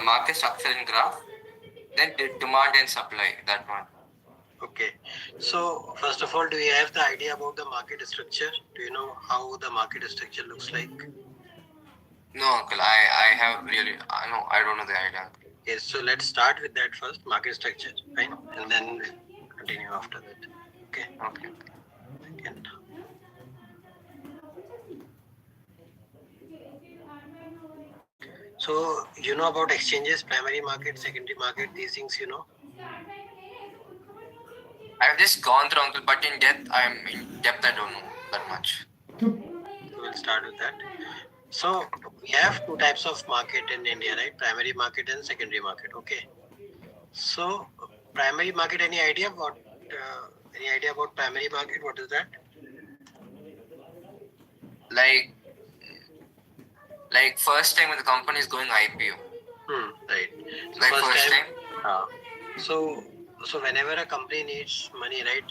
market structure in graph, then demand and supply, that one. Okay. So first of all, do you have the idea about the market structure? Do you know how the market structure looks like? No, uncle, I have really, no, I don't know the idea. Yes, so let's start with that first, market structure, right? And then we'll continue after that. Okay. Okay. Second. So you know about exchanges, primary market, secondary market, these things you know? I've just gone through, uncle, but in depth, I don't know that much. So we'll start with that. So we have two types of market in India, right? Primary market and secondary market. Okay. So primary market, any idea about primary market? What is that? Like first time when the company is going IPO. Right. So Like first time. So whenever a company needs money, right,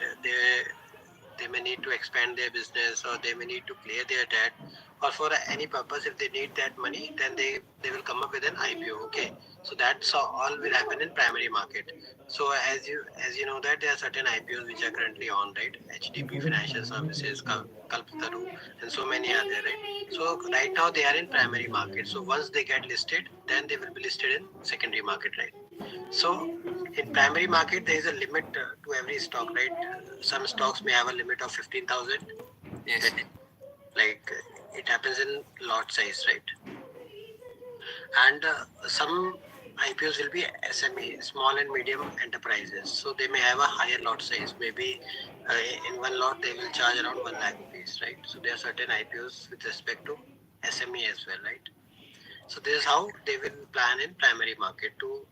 they may need to expand their business, or they may need to clear their debt, or for any purpose. If they need that money, then they will come up with an IPO. Okay. So that's all will happen in primary market. So as you know that there are certain IPOs which are currently on, right? HDB Financial Services, Kalpataru, and so many are there, right? So right now they are in primary market. So once they get listed, then they will be listed in secondary market, right? So in primary market there is a limit to every stock, right? Some stocks may have a limit of 15,000. Yes. Like it happens in lot size, right? And some IPOs will be SME, small and medium enterprises. So they may have a higher lot size. Maybe in one lot they will charge around 1 lakh rupees, right? So there are certain IPOs with respect to SME as well, right? So this is how they will plan in primary market to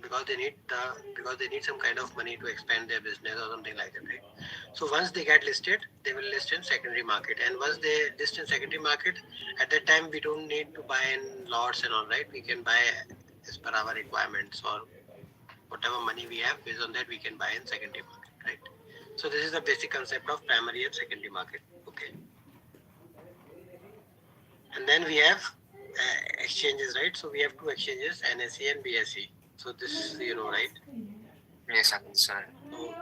because they need some kind of money to expand their business or something like that, right? So once they get listed, they will list in secondary market, and once they list in secondary market, at that time we don't need to buy in lots and all, right? We can buy as per our requirements, or whatever money we have, based on that we can buy in secondary market, right? So this is the basic concept of primary and secondary market. Okay. And then we have exchanges, right? So we have two exchanges, NSE and BSE. So this you know, right? Yes, uncle, sir. So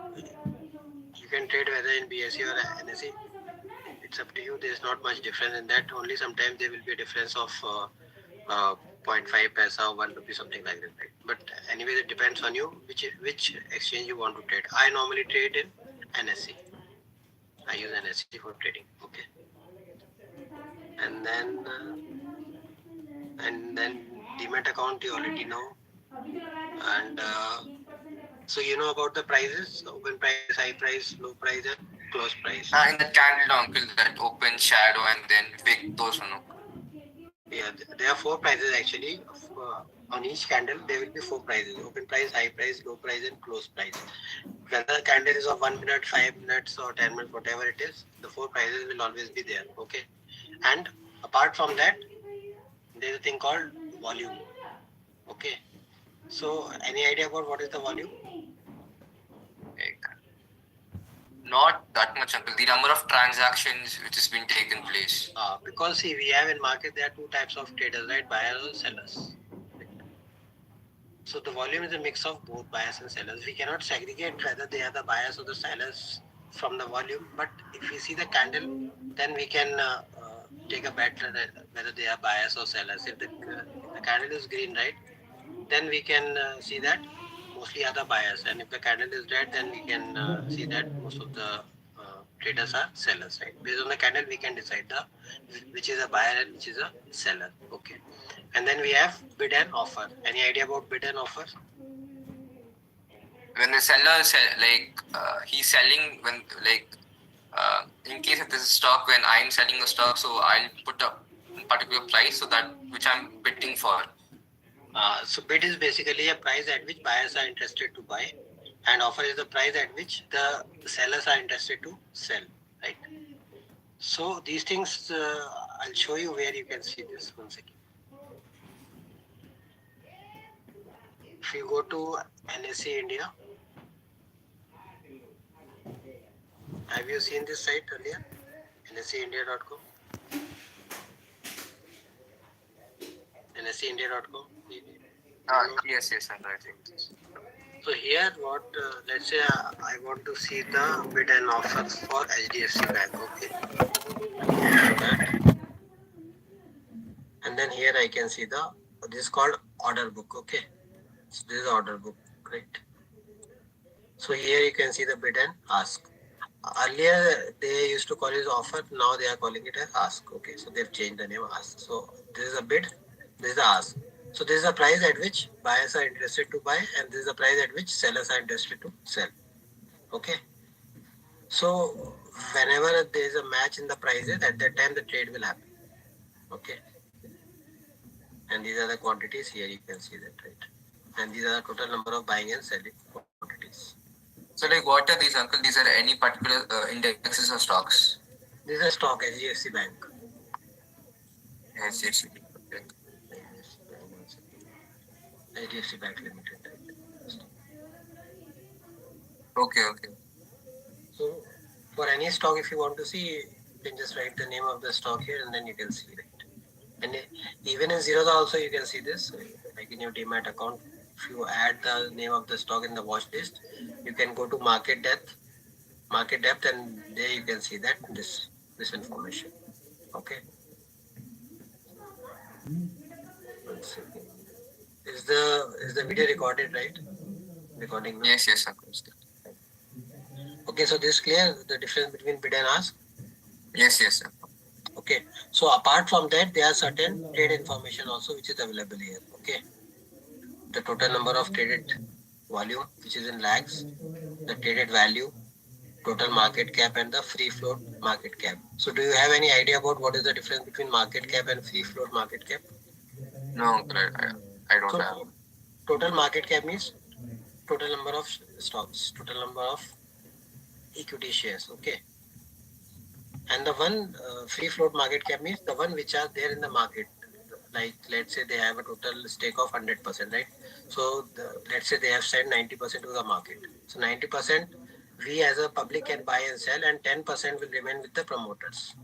you can trade whether in BSE or NSE. It's up to you. There's not much difference in that. Only sometimes there will be a difference of 0.5 paisa or 1 rupee, something like that, right? But anyway, it depends on you which exchange you want to trade. I normally trade in NSE. I use NSE for trading. Okay. And then Demat account you already know. And so you know about the prices: open price, high price, low price, and close price. In the candle, uncle, that open shadow and then big, those one. Yeah, there are four prices actually. On each candle, there will be four prices: open price, high price, low price, and close price. Whether the candle is of 1 minute, 5 minutes, or 10 minutes, whatever it is, the four prices will always be there. Okay. And apart from that, there is a thing called volume. Okay. So, any idea about what is the volume? Not that much, uncle. The number of transactions which has been taken place. Because see, we have in market there are two types of traders, right? Buyers and sellers. So the volume is a mix of both buyers and sellers. We cannot segregate whether they are the buyers or the sellers from the volume. But if we see the candle, then we can take a bet whether they are buyers or sellers. If the candle is green, right, then we can see that mostly are the buyers. And if the candle is red, then we can see that most of the traders are sellers, right? Based on the candle, we can decide which is a buyer and which is a seller. Okay. And then we have bid and offer. Any idea about bid and offer? When the seller he's selling when in case if there's a stock when I'm selling a stock, so I'll put a particular price so that which I'm bidding for. So bid is basically a price at which buyers are interested to buy, and offer is the price at which the sellers are interested to sell, right? So these things I'll show you where you can see this. One second. If you go to NSE India, have you seen this site earlier? NSEindia.com. NSEindia.com. Yes, Chandra, I think. So here, what let's say I want to see the bid and offer for HDFC Bank. Okay, and then here I can see this is called order book. Okay, so this is order book, right? So here you can see the bid and ask. Earlier they used to call it offer. Now they are calling it as ask. Okay, so they've changed the name ask. So this is a bid. This is the ask. So this is the price at which buyers are interested to buy, and this is the price at which sellers are interested to sell. Okay. So whenever there is a match in the prices, at that time the trade will happen. Okay. And these are the quantities. Here you can see that, right? And these are the total number of buying and selling quantities. So, like, what are these, Uncle? These are any particular indexes or stocks? This is a stock, HDFC Bank. HDFC. Okay. HDFC Bank Limited. Okay. So for any stock, if you want to see, you can just write the name of the stock here, and then you can see it. And even in Zerodha also you can see this. Like in your Demat account, if you add the name of the stock in the watch list, you can go to market depth, and there you can see that this information. Okay. Is the video recorded, right? Recording. Yes, Uncle. Okay, so this is clear, the difference between bid and ask? Yes, sir. Okay, so apart from that, there are certain trade information also which is available here. Okay, the total number of traded volume, which is in lakhs, the traded value, total market cap, and the free float market cap. So do you have any idea about what is the difference between market cap and free float market cap? No, Uncle, I don't have. Total market cap means total number of stocks, total number of equity shares. Okay. And the one free float market cap means the one which are there in the market. Like let's say they have a total stake of 100%, right? So let's say they have sent 90% to the market. So 90% we as a public can buy and sell, and 10% will remain with the promoters.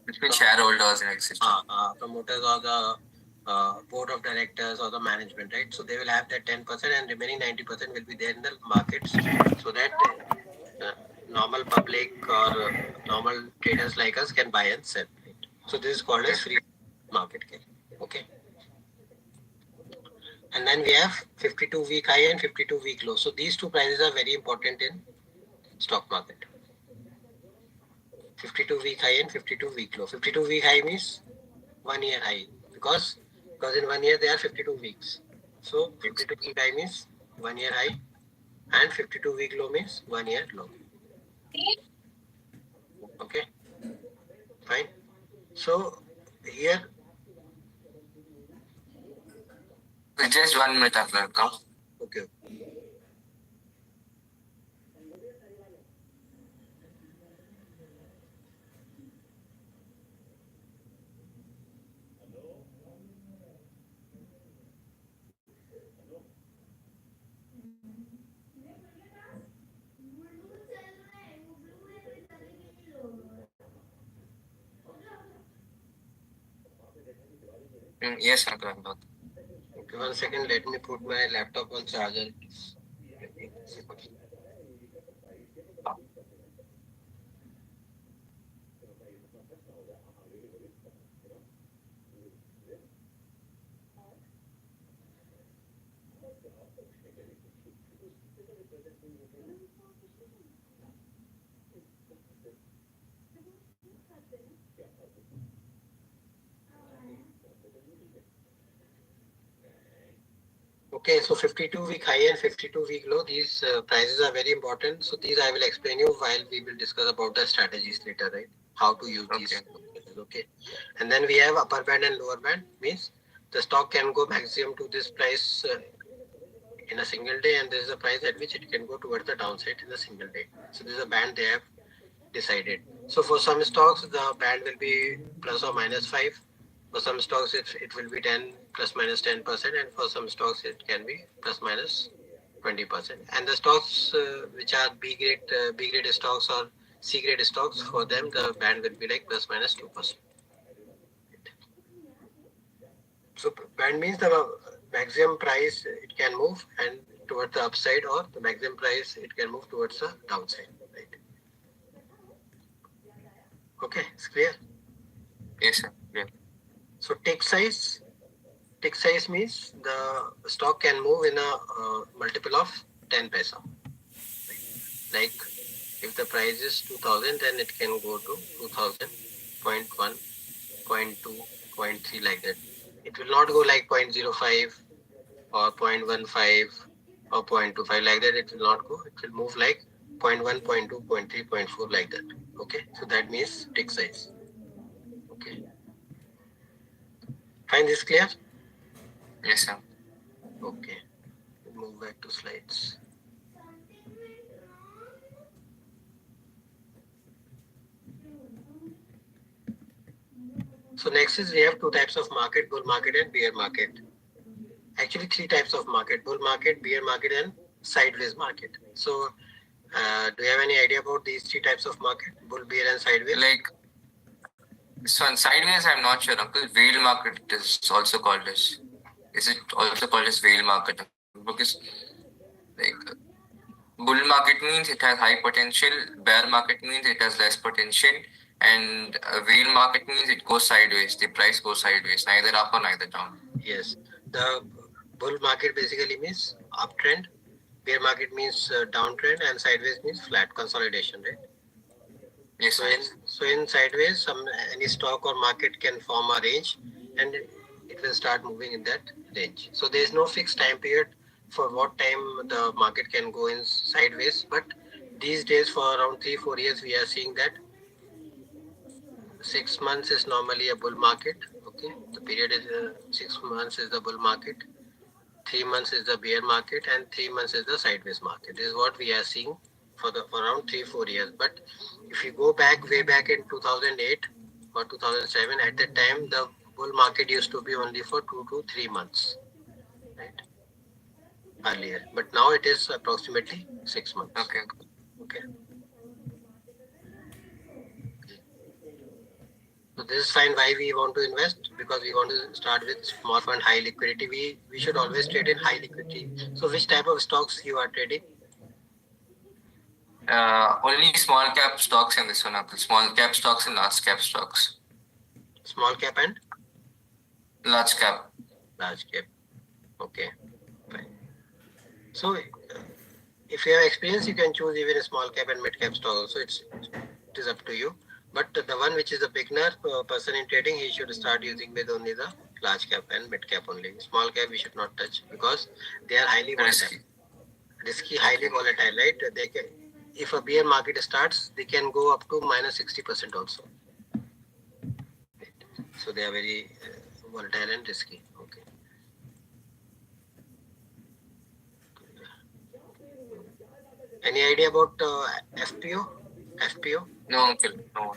Between shareholders and etc. Promoters or the board of directors or the management, right? So they will have that 10%, and remaining 90% will be there in the markets, so that normal public or normal traders like us can buy and sell. Right? So this is called as free market cap. Okay. And then we have 52-week high and 52-week low. So these two prices are very important in stock market. 52-week high and 52-week low. 52-week high means 1 year high, because in 1 year there are 52 weeks. So 52-week high means 1 year high, and 52-week low means 1 year low. Okay, fine. So here, just 1 minute, Uncle. Come. okay. Yes, Uncle. Okay, 1 second. Let me put my laptop on charger. Okay, so 52-week high and 52-week low, these prices are very important. So these I will explain you while we will discuss about the strategies later, right? How to use these. Okay. And then we have upper band and lower band, means the stock can go maximum to this price in a single day, and this is the price at which it can go towards the downside in a single day. So this is a band they have decided. So for some stocks, the band will be plus or minus 5. For some stocks, it will be 10 plus minus 10%, and for some stocks, it can be plus minus 20%. And the stocks which are B grade stocks or C grade stocks, for them the band will be like plus minus 2%. So band means the maximum price it can move and towards the upside, or the maximum price it can move towards the downside. Right. Okay, it's clear. Yes, sir. Yeah. So tick size. Tick size means the stock can move in a multiple of 10 paisa. Like if the price is 2000, then it can go to 2000, 0.1, 0.2, 0.3 like that. It will not go like 0.05 or 0.15 or 0.25 like that. It will not go. It will move like 0.1, 0.2, 0.3, 0.4 like that. Okay. So that means tick size. Okay. Find this clear? Yes, sir. Okay. We'll move back to slides. So next is we have two types of market, bull market and bear market. Actually, three types of market: bull market, bear market, and sideways market. So, do you have any idea about these three types of market: bull, bear, and sideways? Like, so on sideways, I'm not sure, uncle. Whale market is also called as. Is it also called as whale market? Because like bull market means it has high potential, bear market means it has less potential, and whale market means it goes sideways. The price goes sideways, neither up or neither down. Yes. The bull market basically means uptrend, bear market means downtrend, and sideways means flat consolidation, right? Yes, So sir. in sideways, any stock or market can form a range, and it will start moving in that range. So there is no fixed time period for what time the market can go in sideways. But these days, for around 3-4 years, we are seeing that 6 months is normally a bull market. Okay, the period is 6 months is the bull market. 3 months is the bear market, and 3 months is the sideways market. This is what we are seeing for around 3-4 years. But if you go back way back in 2008 or 2007, at that time the bull market used to be only for 2 to 3 months, right? Earlier, but now it is approximately 6 months. Okay. Okay. So this is fine. Why we want to invest? Because we want to start with small fund, high liquidity. We should always trade in high liquidity. So which type of stocks you are trading? Only small cap stocks in this one, uncle. Small cap stocks and large cap stocks. Small cap and Large cap. large cap. Okay, fine. So if you have experience, you can choose even a small cap and mid cap stock also. It is up to you. But the one which is a beginner person in trading, he should start using with only the large cap and mid cap only. Small cap we should not touch because they are highly volatile. Risky, highly volatile, right? They can, if a bear market starts, they can go up to minus 60% also. So they are very volatile and risky. Okay. Any idea about FPO? FPO? No, uncle. No.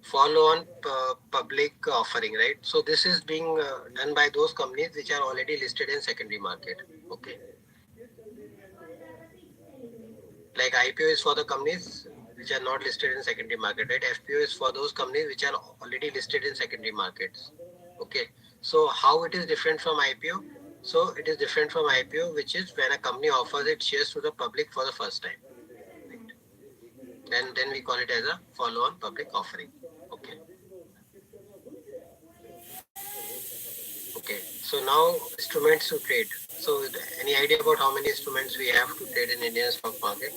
Follow on public offering, right? So this is being done by those companies which are already listed in secondary market. Okay. Like IPO is for the companies which are not listed in secondary market, right? FPO is for those companies which are already listed in secondary markets. Okay. So how it is different from IPO? So it is different from IPO, which is when a company offers its shares to the public for the first time. Right? Then we call it as a follow-on public offering. Okay. Okay. So now instruments to trade. So any idea about how many instruments we have to trade in Indian stock market?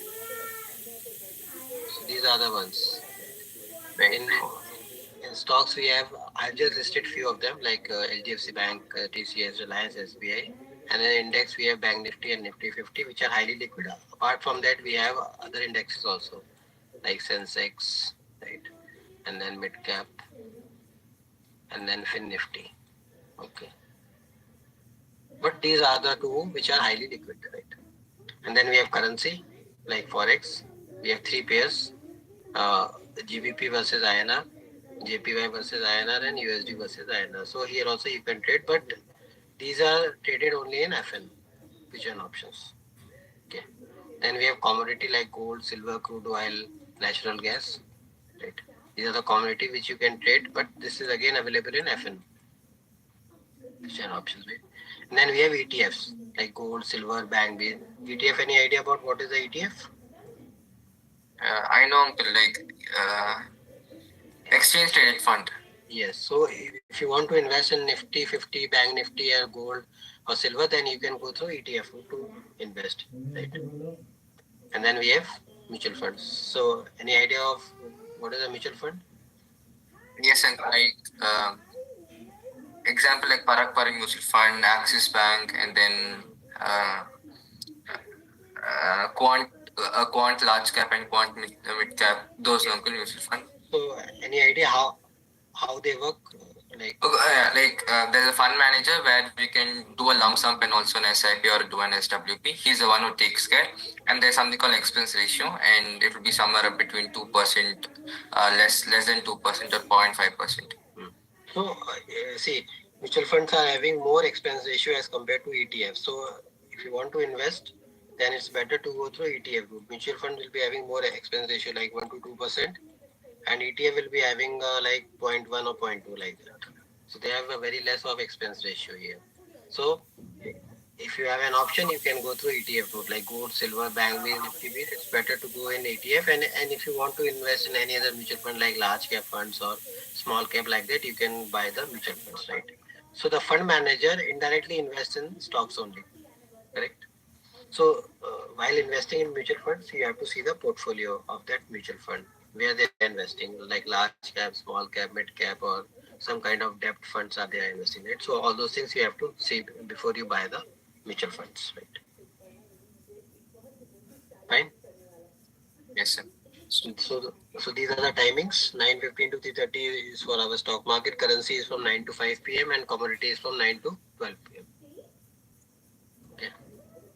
So these are the ones. In stocks, we have, I've just listed few of them like HDFC Bank, TCS, Reliance, SBI. And in index, we have Bank Nifty and Nifty 50, which are highly liquid. Apart from that, we have other indexes also, like Sensex, right? And then mid cap, and then Fin Nifty. Okay. But these are the two which are highly liquid, right? And then we have currency, like Forex. We have three pairs, GBP versus INR, JPY versus INR, and USD versus INR. So here also you can trade, but these are traded only in FN, future options. Okay. Then we have commodity like gold, silver, crude oil, natural gas. Right. These are the commodity which you can trade, but this is again available in FN. share options, right? And then we have ETFs like gold, silver, bank based. ETF, any idea about what is the ETF? I know, uncle, like exchange traded fund. Yes. So if you want to invest in Nifty 50, Bank Nifty, or gold or silver, then you can go through ETF to invest, right? And then we have mutual funds. So any idea of what is a mutual fund? Yes, and like example like Parak Parak Mutual Fund, Axis Bank, and then uh, quant large cap and quant mid cap. Those Yes. uncle mutual fund. So any idea how they work? There's a fund manager where we can do a lump sum and also an SIP or do an SWP. He's the one who takes care. And there's something called expense ratio, and it will be somewhere between 2%, less than 2% or 0.5%. So see, mutual funds are having more expense ratio as compared to ETF. So if you want to invest, then it's better to go through ETF route. Mutual fund will be having more expense ratio like 1 to 2%, and ETF will be having like 0.1 or 0.2 like that. So they have a very less of expense ratio here. So if you have an option, you can go through ETF route like gold, silver, bank based, Nifty based. It's better to go in ETF. And if you want to invest in any other mutual fund like large cap funds or small cap like that, you can buy the mutual funds, right? So the fund manager indirectly invests in stocks only, correct? So while investing in mutual funds, you have to see the portfolio of that mutual fund where they are investing, like large cap, small cap, mid cap, or some kind of debt funds are they investing, right? So all those things you have to see before you buy the mutual funds, right? Fine. Yes, sir. So these are the timings. 9:15 to 3:30 is for our stock market. Currency is from 9 to 5 p.m. and commodity is from 9 to 12 p.m. Okay.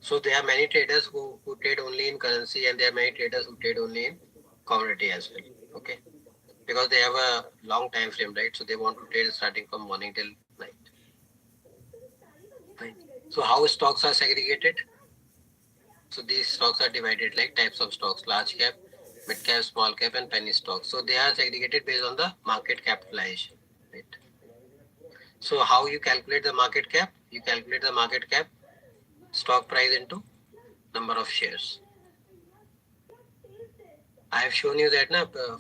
So there are many traders who trade only in currency, and there are many traders who trade only in commodity as well. Okay. Because they have a long time frame, right? So they want to trade starting from morning till night. Fine. So how stocks are segregated? So these stocks are divided like types of stocks: large cap, mid cap, small cap, and penny stocks. So they are segregated based on the market capitalization, right? So how you calculate the market cap? You calculate the market cap stock price into number of shares. I have shown you that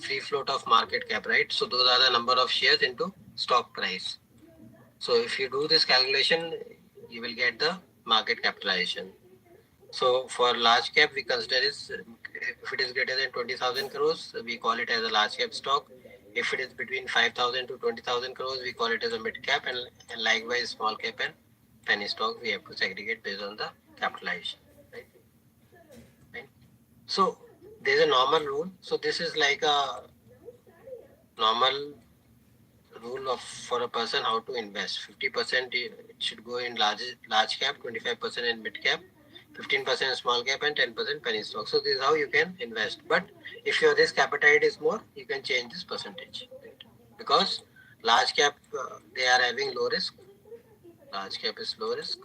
free float of market cap, right? So those are the number of shares into stock price. So if you do this calculation, you will get the market capitalization. So for large cap, we consider if it is greater than 20,000 crores, we call it as a large cap stock. If it is between 5,000 to 20,000 crores, we call it as a mid cap, and likewise small cap and penny stock, we have to segregate based on the capitalization. Right? Right? So there's a normal rule. So this is like a normal rule of for a person how to invest. 50% it should go in large cap, 25% in mid cap, 15% small cap, and 10% penny stock. So this is how you can invest. But if your risk appetite is more, you can change this percentage, right? Because large cap they are having low risk. Large cap is low risk.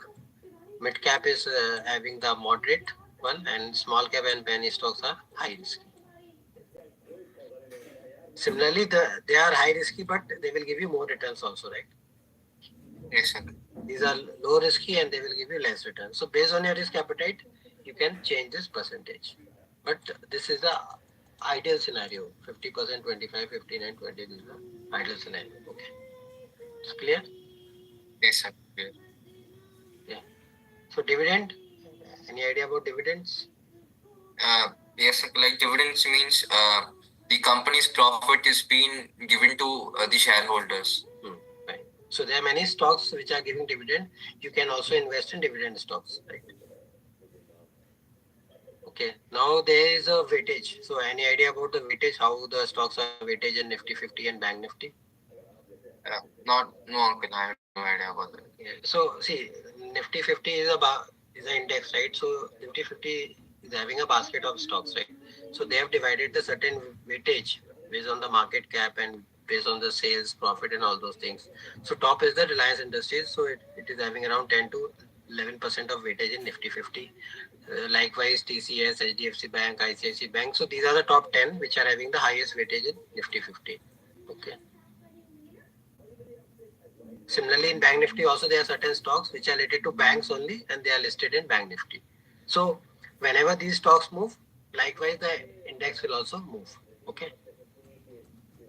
Mid cap is having the moderate one, and small cap and penny stocks are high risk. Similarly, they are high risky, but they will give you more returns also, right? Yes, sir. These are low risky and they will give you less return. So based on your risk appetite, you can change this percentage. But this is the ideal scenario. 50%, 25, 15, and 20 is the ideal scenario. Okay. It's clear? Yes, sir. Clear. Yeah. So dividend, any idea about dividends? Yes, sir. Like dividends means the company's profit is being given to the shareholders. Right. So there are many stocks which are giving dividend. You can also invest in dividend stocks, right? Okay. Now there is a weightage. So any idea about the weightage? How the stocks are weightage in Nifty 50 and Bank Nifty? No, uncle. I have no idea about that. Yeah. So see, Nifty 50 is an index, right? So Nifty 50 is having a basket of stocks, right? So they have divided the certain weightage based on the market cap and based on the sales, profit, and all those things. So top is the Reliance Industries. So it is having around 10 to 11% of weightage in Nifty 50. Likewise, TCS, HDFC Bank, ICICI Bank. So these are the top 10 which are having the highest weightage in Nifty 50. Okay. Similarly, in Bank Nifty also there are certain stocks which are related to banks only and they are listed in Bank Nifty. So whenever these stocks move, likewise the index will also move. Okay.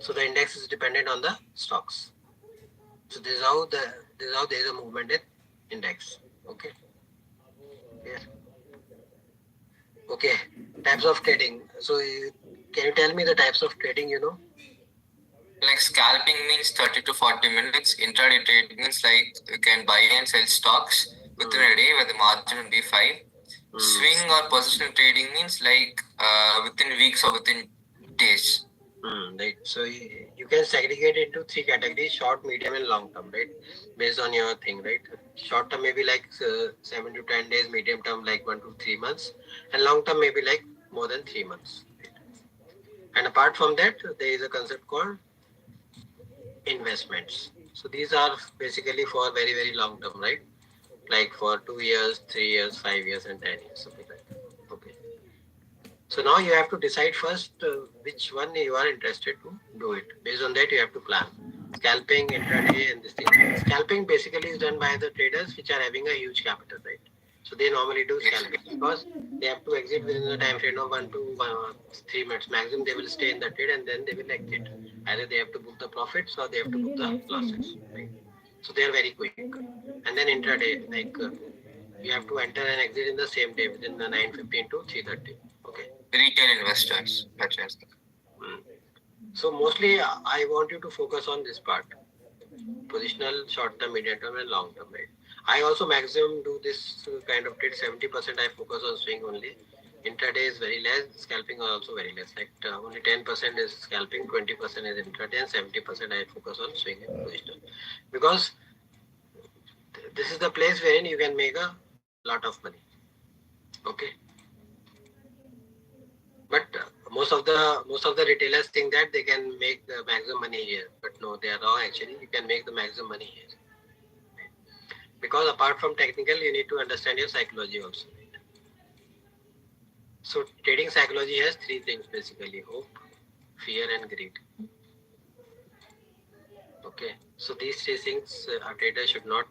So the index is dependent on the stocks. So this is how there is a movement in index. Okay. Yes. Okay. Types of trading. So can you tell me the types of trading you know? Like scalping means 30 to 40 minutes. Intraday trade means like you can buy and sell stocks within a day where the margin will be 5. Swing or positional trading means like within weeks or within days. Right. So you can segregate it into three categories: short, medium, and long term. Right, based on your thing. Right, short term maybe like 7 to 10 days. Medium term like 1 to 3 months, and long term maybe like more than 3 months. Right? And apart from that, there is a concept called investments. So these are basically for very very long term. Right, like for 2 years, 3 years, 5 years, and 10 years. Something like that. Okay. So now you have to decide first which one you are interested to do it. Based on that, you have to plan. Scalping, intraday, and this thing. Scalping basically is done by the traders which are having a huge capital, right? So they normally do scalping because they have to exit within the time frame of 1 to 3 minutes maximum. They will stay in the trade and then they will exit. Either they have to book the profits or they have to book the losses. Right? So they are very quick. And then intraday, like you have to enter and exit in the same day within the 9:15 to 3:30. Okay. Retail investors, such as So mostly I want you to focus on this part: positional, short term, medium term, and long term. Right. I also maximum do this kind of trade. 70% I focus on swing only. Intraday is very less. Scalping are also very less. Like only 10% is scalping, 20% is intraday, and 70% I focus on swing and positional. Because this is the place wherein you can make a lot of money. Okay. But most of the retailers think that they can make the maximum money here, but no, they are wrong. Actually, you can make the maximum money here because apart from technical, you need to understand your psychology also. So trading psychology has three things basically: hope, fear, and greed. Okay, so these three things a trader should not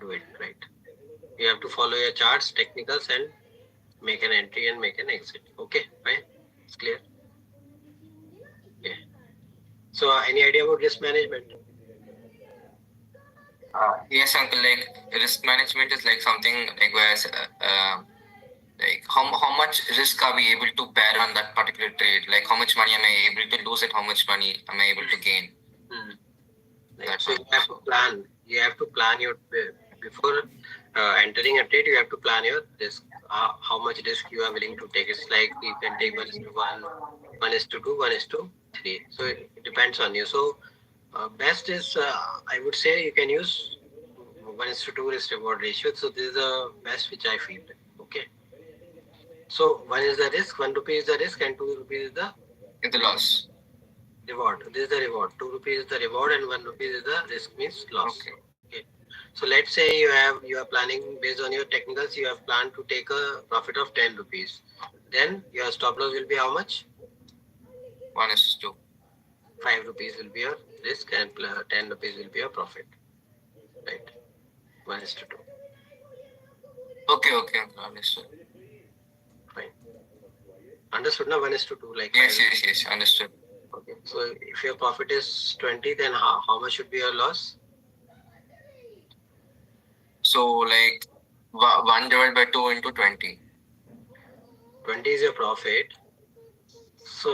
do it right. You have to follow your charts, technicals, and make an entry and make an exit. Okay, right? It's clear. Okay. So any idea about risk management? yes, uncle. Like risk management is like something like where like how much risk are we able to bear on that particular trade? Like how much money am I able to lose and how much money am I able to gain? Right. So you have to plan. You have to plan your before entering a trade. You have to plan your risk. How much risk you are willing to take. It's like you can take 1:1, 1:2, 1:3. So it depends on you. So best is I would say you can use 1:2 risk reward ratio. So this is the best which I feel. Okay. So one is the risk, 1 rupee is the risk, and 2 rupees is In the loss. reward. This is the reward. 2 rupees is the reward, and 1 rupee is the risk means loss. Okay. So let's say you are planning based on your technicals. You have planned to take a profit of 10 rupees. Then your stop loss will be how much? 1:2. 5 rupees will be your risk, and 10 rupees will be your profit. Right. 1:2. Okay, understood. Fine. Understood? Now 1:2. Like yes, understood. Okay. So if your profit is 20, then how much should be your loss? So like 1 divided by 2 into 20. 20 is your profit. So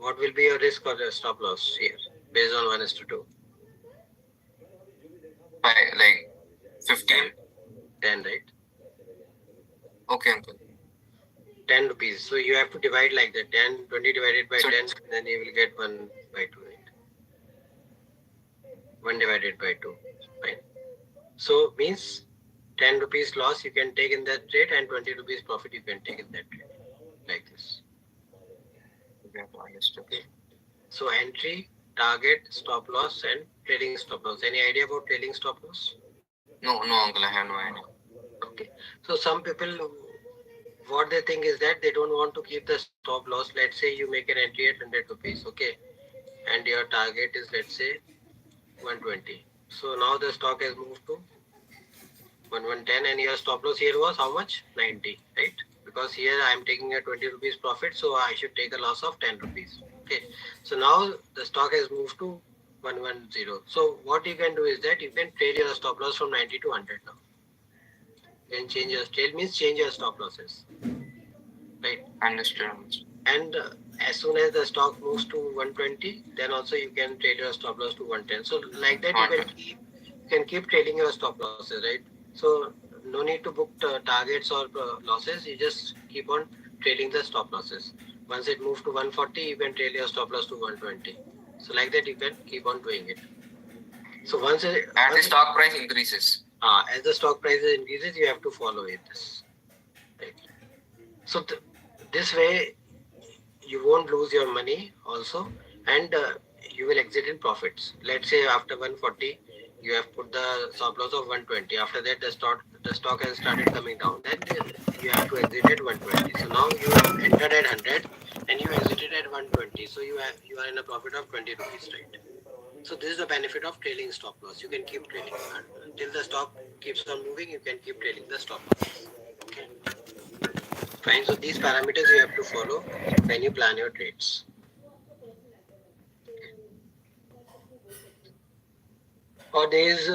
what will be your risk or your stop loss here based on 1:2? Like 15. 10, right? Okay, uncle. 10 rupees. So you have to divide like that. 10, 20 divided by 10, then you will get 1/2, right? 1 divided by 2. Fine. So means 10 rupees loss you can take in that trade and 20 rupees profit you can take in that trade. Like this. Okay. So entry, target, stop loss, and trading stop loss. Any idea about trading stop loss? No, uncle, I have no idea. Okay. So some people, what they think is that they don't want to keep the stop loss. Let's say you make an entry at 100 rupees, okay, and your target is let's say 120. So now the stock has moved to 1110 and your stop loss here was how much? 90, right? Because here I am taking a 20 rupees profit, so I should take a loss of 10 rupees. Okay. So now the stock has moved to 110. So what you can do is that you can trade your stop loss from 90 to 100 now. You can change your tail means change your stop losses, right? Understood. And as soon as the stock moves to 120, then also you can trade your stop loss to 110. So like that you can keep trading your stop losses, right? So no need to book targets or losses. You just keep on trading the stop losses. Once it moves to 140, you can trade your stop loss to 120. So like that you can keep on doing it. So As the stock price increases. As the stock price increases, you have to follow it. This, right? So this way you won't lose your money also, and you will exit in profits. Let's say after 140 you have put the stop loss of 120. After that the stock has started coming down, then you have to exit at 120. So now you have entered at 100 and you exited at 120, so you are in a profit of 20 rupees, right? So this is the benefit of trailing stop loss. You can keep trailing until the stock keeps on moving. You can keep trailing the stop losses. Okay, fine. So these parameters you have to follow when you plan your trades. Or there is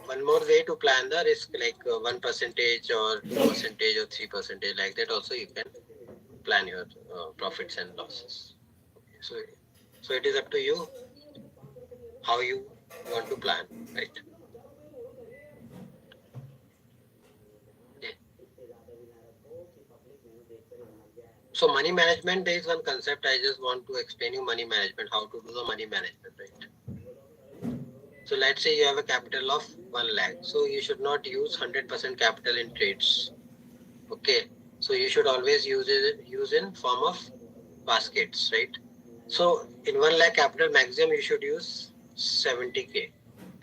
one more way to plan the risk, like 1% or 2% or 3%, like that. Also, you can plan your profits and losses. So it is up to you how you want to plan, right? Okay. So money management, there is one concept I just want to explain you. Money management, how to do the money management, right? So let's say you have a capital of 1 lakh. So you should not use 100% capital in trades. Okay. So you should always use in form of baskets, right? So in 1 lakh capital maximum, you should use 70K.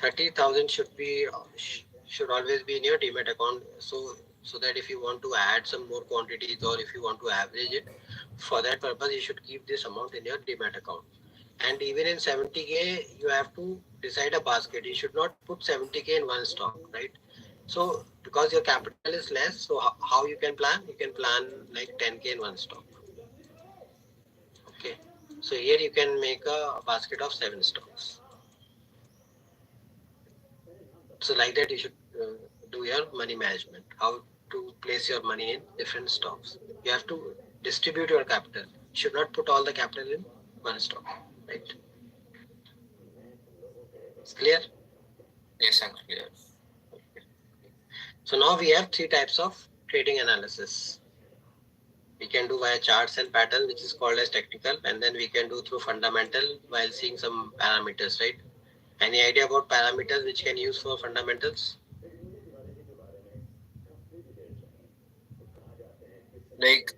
30,000 should always be in your Demat account. So that if you want to add some more quantities or if you want to average it, for that purpose, you should keep this amount in your Demat account. And even in 70K, you have to decide a basket. You should not put 70K in one stock, right? So because your capital is less, so how you can plan? You can plan like 10K in one stock. Okay. So here you can make a basket of 7 stocks. So like that you should do your money management. How to place your money in different stocks. You have to distribute your capital. You should not put all the capital in one stock, right? It's clear? Yes, I'm clear. So now we have 3 types of trading analysis. We can do via charts and pattern, which is called as technical, and then we can do through fundamental while seeing some parameters, right? Any idea about parameters which can use for fundamentals? Like,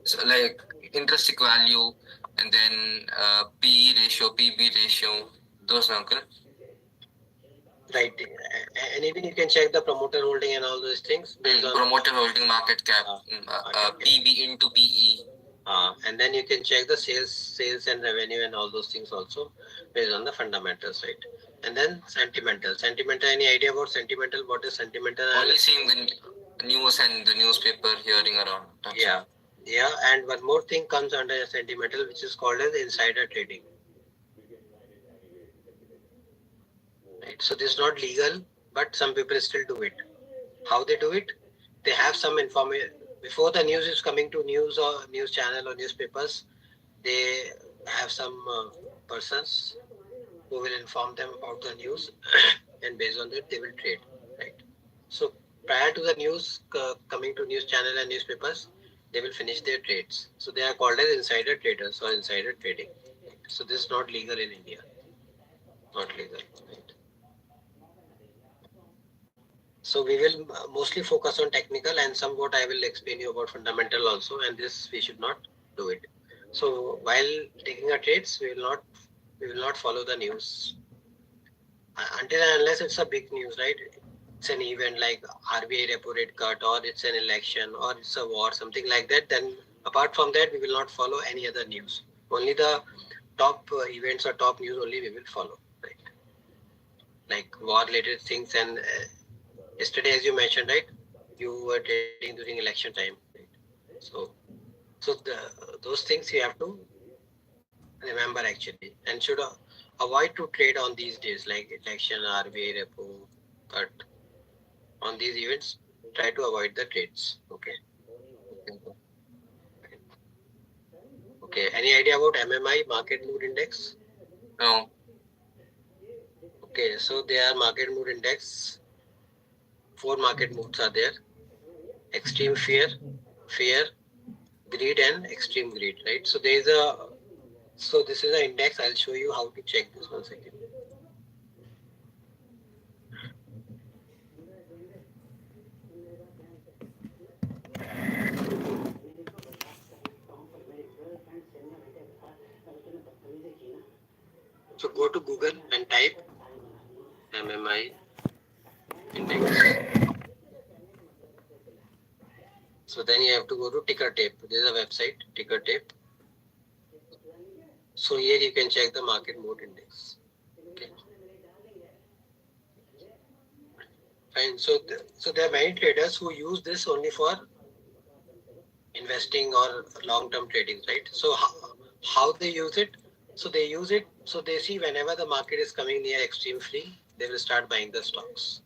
so like intrinsic value, and then PE ratio, PB ratio, those, uncle. Right. And even you can check the promoter holding and all those things. Promoter holding, market cap, PB into PE. And then you can check the sales and revenue and all those things also based on the fundamentals, right? And then sentimental. Sentimental, any idea about sentimental? What is sentimental? Only seeing the news and the newspaper hearing around. Yeah. Yeah. And one more thing comes under sentimental, which is called as insider trading. Right. So this is not legal, but some people still do it. How they do it? They have some information before the news is coming to news or news channel or newspapers. They have some persons who will inform them about the news, and based on that they will trade. Right. So prior to the news coming to news channel and newspapers, they will finish their trades. So they are called as insider traders or insider trading. So this is not legal in India. Not legal. Right. So we will mostly focus on technical, and somewhat I will explain you about fundamental also, and this we should not do it. So while taking our trades, we will not follow the news until and unless it's a big news, right? It's an event like RBI repo rate cut, or it's an election, or it's a war, something like that. Then apart from that, we will not follow any other news. Only the top events or top news only we will follow, right? Like war related things. And yesterday, as you mentioned, right, you were trading during election time, right? So, those things you have to remember actually, and should avoid to trade on these days like election, RBI repo cut. On these events, try to avoid the trades. Okay. Okay. Any idea about MMI, market mood index? No. Okay, so there are market mood index. 4 market moods are there: extreme fear, greed, and extreme greed. Right. So there is a. So this is an index. I'll show you how to check this one second. So go to Google and type MMI index. So then you have to go to Ticker Tape. This is a website, Ticker Tape. So here you can check the market mood index. Okay. Fine. So there are many traders who use this only for investing or long-term trading, right? So how they use it? So they use it. So they see whenever the market is coming near extreme free, they will start buying the stocks,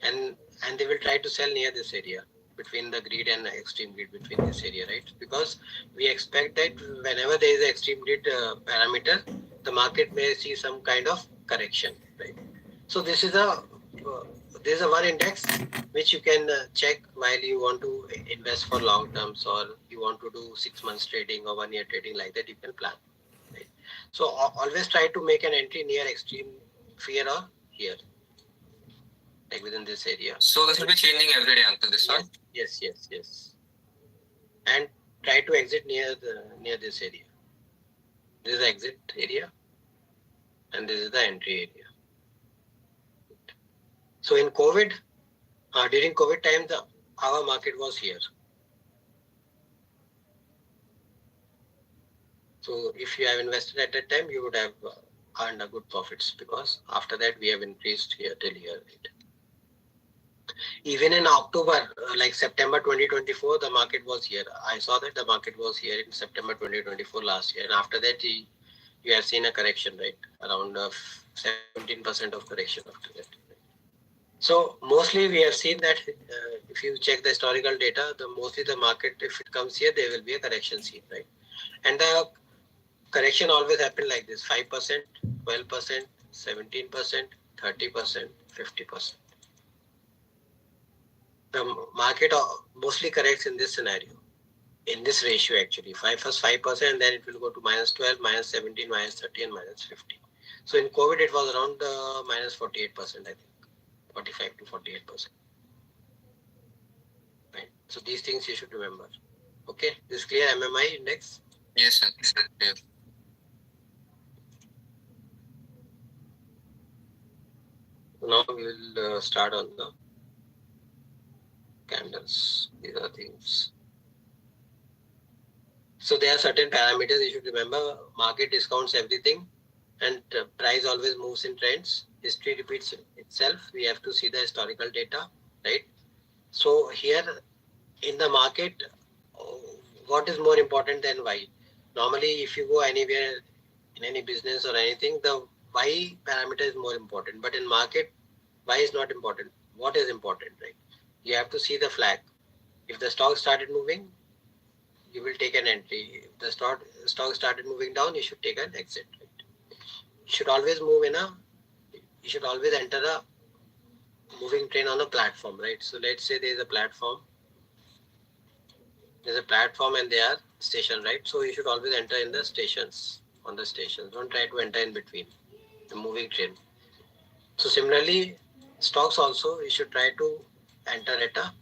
and they will try to sell near this area, between the greed and extreme greed, between this area, right? Because we expect that whenever there is an extreme greed parameter, the market may see some kind of correction, right? So this is there's a one index which you can check while you want to invest for long terms, or you want to do 6 months trading or 1 year trading, like that you can plan, right? So always try to make an entry near extreme fear or here, like within this area. So this will be changing every day, uncle. This one. Yes. And try to exit near this area. This is the exit area, and this is the entry area. So in COVID, during COVID time, our market was here. So if you have invested at that time, you would have earned a good profits, because after that we have increased here till here. Right? Even in October, like September 2024, the market was here. I saw that the market was here in September 2024 last year, and after that you have seen a correction, right? Around 17% of correction after that. So mostly we have seen that if you check the historical data, mostly the market, if it comes here, there will be a correction seen, right? And the correction always happen like this: 5%, 12%, 17%, 30%, 50%. The market mostly corrects in this scenario, in this ratio actually. First 5%, then it will go to -12, -17, -30, and -50. So in COVID, it was around -48%, I think. 45 to 48%. Right. So these things you should remember. Okay, this is clear, MMI index? Yes, sir. Clear. Now we will start on the candles. These are things. So there are certain parameters you should remember. Market discounts everything, and price always moves in trends. History repeats itself. We have to see the historical data, right? So here in the market, what is more important than why? Normally, if you go anywhere in any business or anything, the why parameter is more important. But in market, why is not important. What is important, right? You have to see the flag. If the stock started moving, you will take an entry. If the stock started moving down, you should take an exit. Right? You should always you should always enter a moving train on a platform, right? So let's say there is a platform. There's a platform and there are stations, right? So you should always enter in the stations, on the stations. Don't try to enter in between the moving train. So similarly, stocks also, you should try to enter at a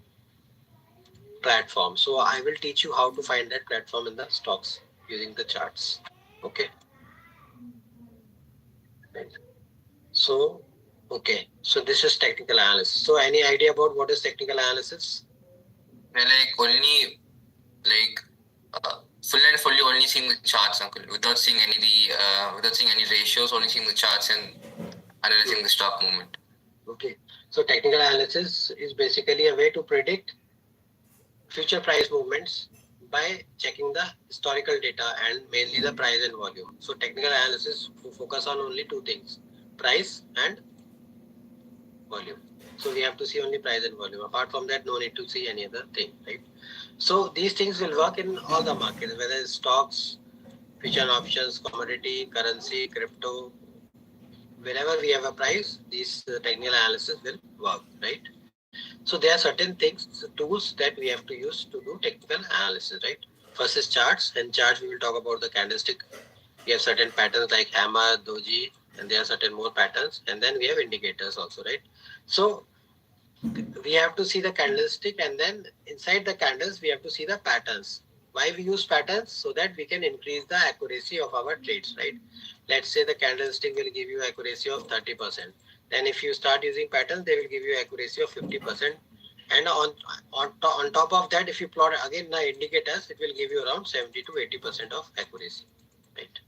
platform. So I will teach you how to find that platform in the stocks using the charts. Okay. Right. So, okay. So this is technical analysis. So any idea about what is technical analysis? Like only like and fully only seeing the charts, uncle, without seeing any ratios, only seeing the charts and analyzing the stock movement. Okay. So technical analysis is basically a way to predict future price movements by checking the historical data and mainly the price and volume. So technical analysis focus on only two things, price and volume. So we have to see only price and volume. Apart from that, no need to see any other thing, right? So these things will work in all the markets, whether it's stocks, future options, commodity, currency, crypto. Wherever we have a price, these technical analysis will work, right? So there are certain things, tools that we have to use to do technical analysis, right? First is charts, and charts we will talk about the candlestick. We have certain patterns like hammer, doji, and there are certain more patterns, and then we have indicators also, right? So we have to see the candlestick, and then inside the candles we have to see the patterns. Why we use patterns? So that we can increase the accuracy of our trades, right? Let's say the candlestick will give you accuracy of 30%. Then if you start using patterns, they will give you accuracy of 50%. And on top of that, if you plot again the indicators, it will give you around 70 to 80% of accuracy, right?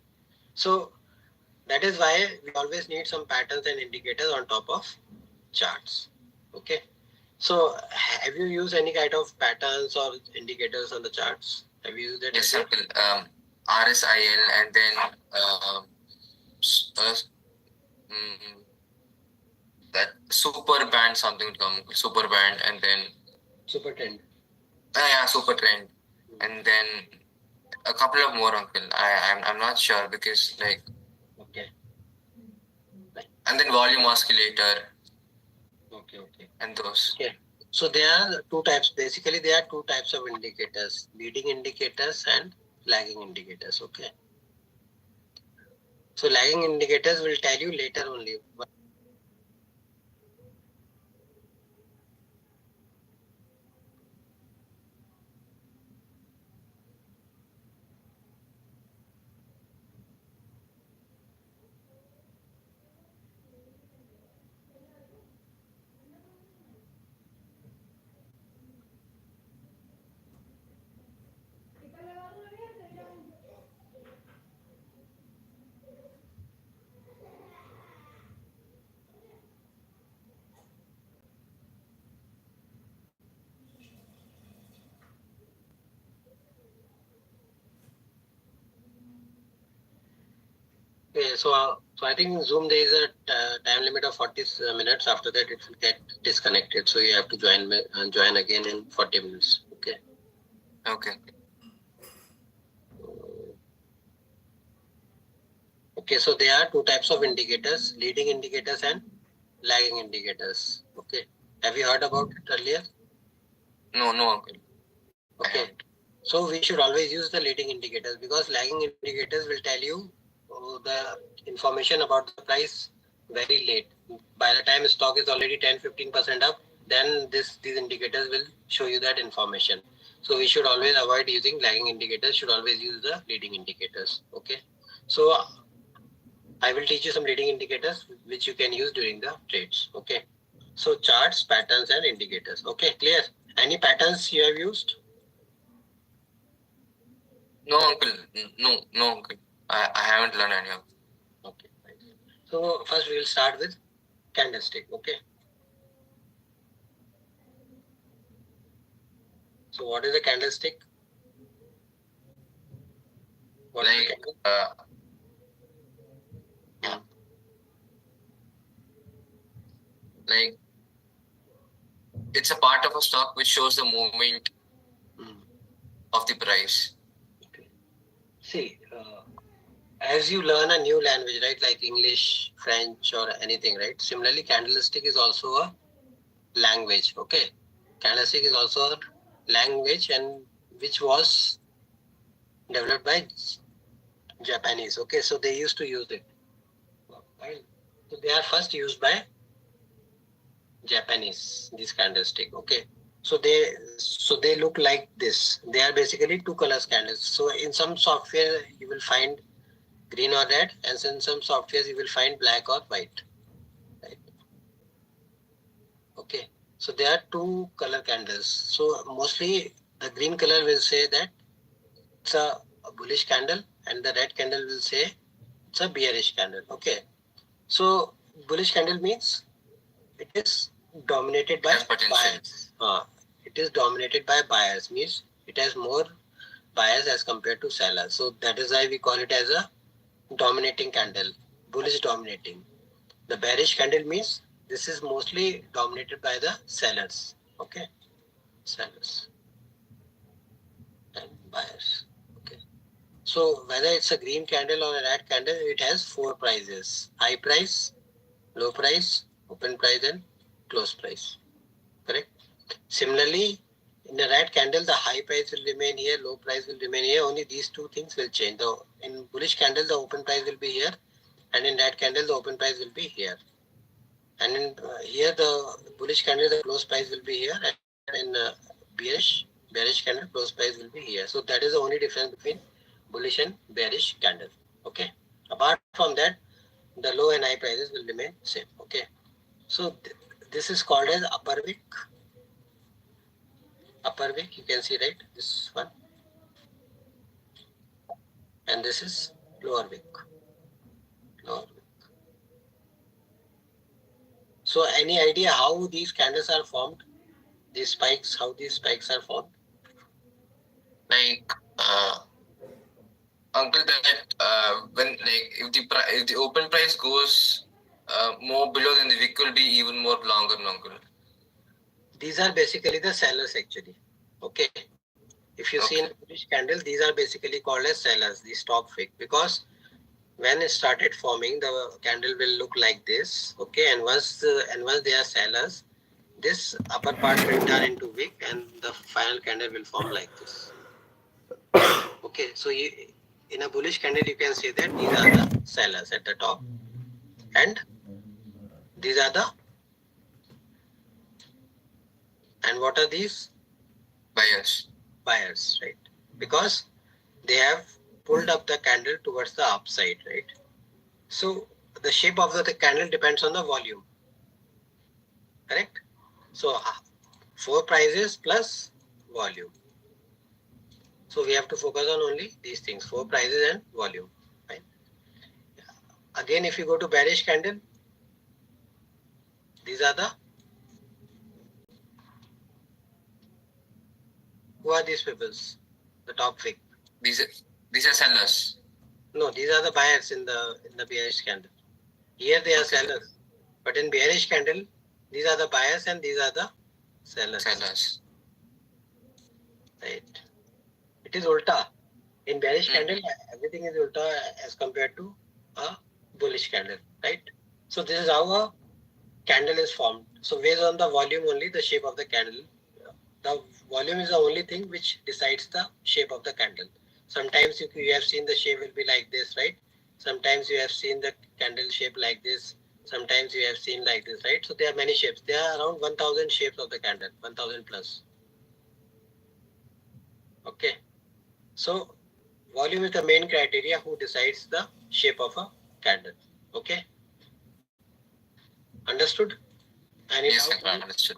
So that is why we always need some patterns and indicators on top of charts. Okay. So have you used any kind of patterns or indicators on the charts? Have you used that? Yes, uncle. RSIL, and then that super band, something would come, super band, and then Super trend. yeah, super trend, and then a couple of more, uncle. I'm not sure because like, Okay. and then volume oscillator. Okay. And those. Okay. So there are two types. Basically, there are two types of indicators: leading indicators and lagging indicators. Okay. So lagging indicators will tell you later only. Okay, so I think in Zoom there is a time limit of 40 minutes. After that, it will get disconnected. So you have to join again in 40 minutes. Okay. Okay. Okay, so there are two types of indicators: leading indicators and lagging indicators. Okay. Have you heard about it earlier? No, uncle. Okay. So we should always use the leading indicators because lagging indicators will tell you the information about the price very late. By the time stock is already 10-15% up, then these indicators will show you that information. So we should always avoid using lagging indicators, should always use the leading indicators. Okay. So I will teach you some leading indicators which you can use during the trades. Okay. So charts, patterns, and indicators. Okay, clear? Any patterns you have used? No, uncle. No, uncle. I haven't learned any of. Okay, right. So first we will start with candlestick. Okay. So what is a candlestick? What is a candle? Yeah. Like it's a part of a stock which shows the movement of the price. Okay. See, as you learn a new language, right, like English, French, or anything, right? Similarly, candlestick is also a language. Okay. Candlestick is also a language and which was developed by Japanese. Okay, so they used to use it. Right? So they are first used by Japanese, this candlestick. Okay. So they look like this. They are basically two colors candles. So in some software you will find green or red, and in some softwares you will find black or white. Right. Okay. So there are two color candles. So mostly the green color will say that it's a a bullish candle, and the red candle will say it's a bearish candle. Okay. So bullish candle means it is dominated by Has potential. buyers. It is dominated by buyers means it has more buyers as compared to sellers. So that is why we call it as a dominating candle, bullish dominating. The bearish candle means this is mostly dominated by the sellers. Okay, sellers and buyers. Okay. So whether it's a green candle or a red candle, it has 4 prices: high price, low price, open price, and close price. Correct. Similarly, in a red candle, the high price will remain here, low price will remain here. Only these two things will change. In bullish candle, the open price will be here, and in red candle, the open price will be here. And in here, the bullish candle, the close price will be here, and in bearish candle, close price will be here. So that is the only difference between bullish and bearish candle. Okay. Apart from that, the low and high prices will remain same. Okay. So this is called as upper wick. Upper wick, you can see, right, this one, and this is lower wick. So any idea how these candles are formed, these spikes, how these spikes are formed? Like, uncle, that when like if the open price goes more below, then the wick will be even more longer and longer. These are basically the sellers actually. Okay. If you see in bullish candle, these are basically called as sellers, the stop wick, because when it started forming, the candle will look like this. Okay, and once they are sellers, this upper part will turn into wick, and the final candle will form like this. Okay, so in a bullish candle, you can say that these are the sellers at the top, and these are the, and what are these? Buyers. Buyers, right? Because they have pulled up the candle towards the upside, right? So the shape of the candle depends on the volume, correct? So 4 prices plus volume. So we have to focus on only these things: 4 prices and volume. Fine. Again, if you go to bearish candle, these are the, who are these peoples? The top wick. These are sellers. No, these are the buyers in the bearish candle. Here they are sellers, but in bearish candle, these are the buyers and these are the sellers. Right. It is ulta. In bearish candle, everything is ulta as compared to a bullish candle, right? So this is how a candle is formed. So based on the volume only, the shape of the candle. The volume is the only thing which decides the shape of the candle. Sometimes you have seen the shape will be like this, right? Sometimes you have seen the candle shape like this. Sometimes you have seen like this, right? So there are many shapes. There are around 1000 shapes of the candle, 1000 plus. Okay. So volume is the main criteria who decides the shape of a candle. Okay. Understood? Yes, I understood.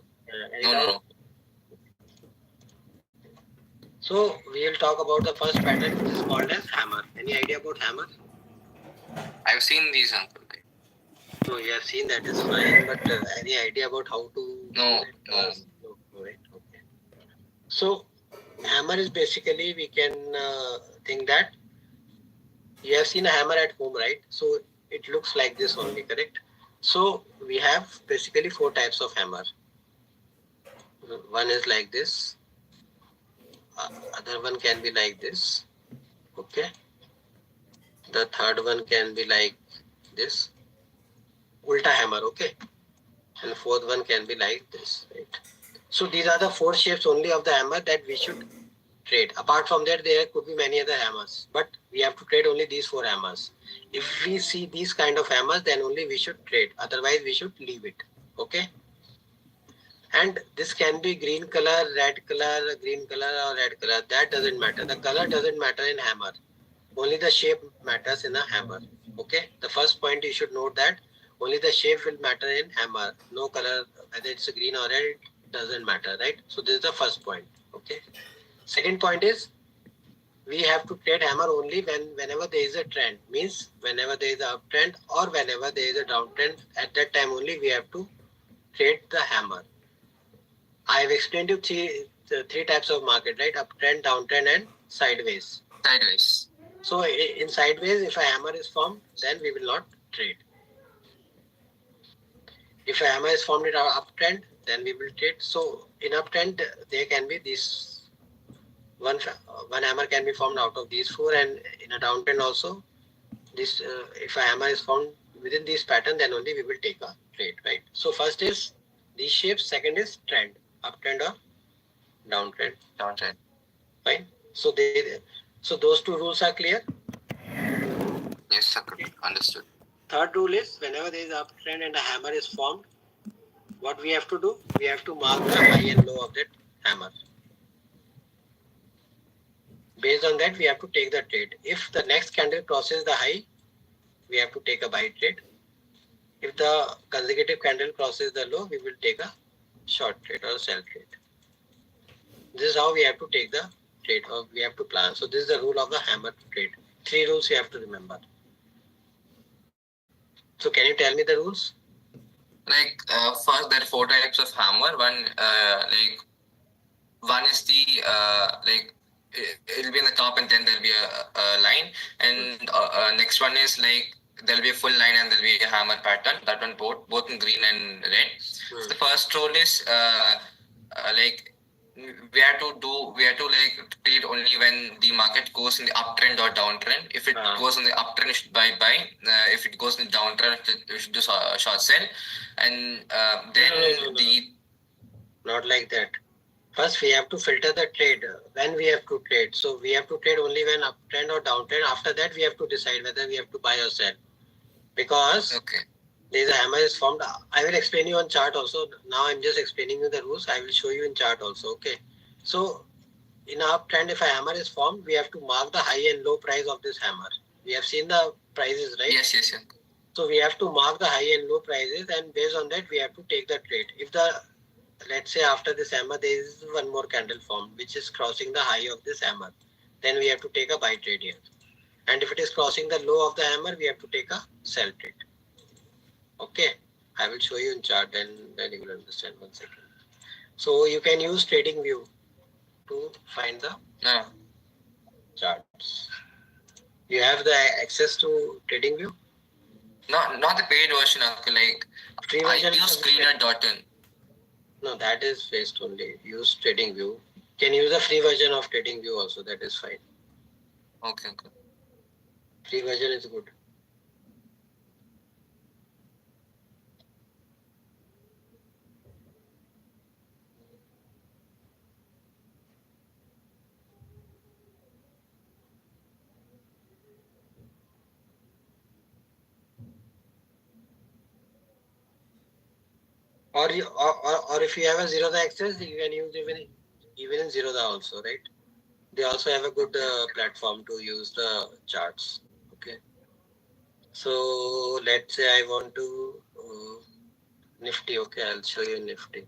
No. So we will talk about the first pattern, which is called as hammer. Any idea about hammer? I've seen these, uncle. No, you have seen, that is fine, but any idea about how to? No. Right. Okay. So hammer is basically, we can think that you have seen a hammer at home, right? So it looks like this only, correct? So we have basically 4 types of hammer. One is like this. Other one can be like this. Okay. The third one can be like this. Ulta hammer. Okay. And fourth one can be like this, right? So these are the 4 shapes only of the hammer that we should trade. Apart from that, there could be many other hammers, but we have to trade only these 4 hammers. If we see these kind of hammers, then only we should trade. Otherwise, we should leave it. Okay. And this can be green color, red color, green color, or red color. That doesn't matter. The color doesn't matter in hammer. Only the shape matters in a hammer. Okay. The first point you should note that only the shape will matter in hammer. No color, whether it's a green or red, it doesn't matter, right? So this is the first point. Okay. Second point is we have to trade hammer only whenever there is a trend. Means whenever there is a uptrend or whenever there is a downtrend, at that time only we have to trade the hammer. I have explained you three types of market, right? Uptrend, downtrend, and sideways. Sideways. So in sideways, if a hammer is formed, then we will not trade. If a hammer is formed in our uptrend, then we will trade. So in uptrend, there can be this one hammer can be formed out of these four, and in a downtrend also, this if a hammer is formed within this pattern, then only we will take a trade, right? So first is these shapes, second is trend, uptrend or downtrend. Downtrend. Fine. So those two rules are clear. Yes, sir. Understood. Third rule is whenever there is uptrend and a hammer is formed, what we have to do? We have to mark the high and low of that hammer. Based on that, we have to take the trade. If the next candle crosses the high, we have to take a buy trade. If the consecutive candle crosses the low, we will take a short trade or sell trade. This is how we have to take the trade, or we have to plan. So this is the rule of the hammer trade. 3 rules you have to remember. So can you tell me the rules? Like first, there are 4 types of hammer. One is the it'll be in the top, and then there'll be a line, and next one is like there'll be a full line and there'll be a hammer pattern. That one both in green and red. So the first rule is we have to trade only when the market goes in the uptrend or downtrend. If it goes in the uptrend, we should buy. If it goes in the downtrend, we should do short sell. And then not like that. First, we have to filter the trade when we have to trade. So we have to trade only when uptrend or downtrend. After that, we have to decide whether we have to buy or sell. Because there is a hammer is formed. I will explain you on chart also. Now I'm just explaining you the rules. I will show you in chart also. Okay. So in our uptrend, if a hammer is formed, we have to mark the high and low price of this hammer. We have seen the prices, right? Yes. So we have to mark the high and low prices, and based on that, we have to take the trade. If let's say after this hammer, there is one more candle formed, which is crossing the high of this hammer, then we have to take a buy trade here. And if it is crossing the low of the hammer, we have to take a sell trade. Okay, I will show you in chart, then you will understand. 1 second. So you can use Trading View to find the charts. You have the access to Trading View? Not the paid version, uncle. Free version. I use Screener.in. No, that is waste only. Use Trading View. Can use the free version of Trading View also. That is fine. Okay. Free version is good. Or if you have a Zerodha access, you can use even in Zerodha also, right? They also have a good platform to use the charts. Okay. So let's say I want to Nifty. Okay, I'll show you Nifty.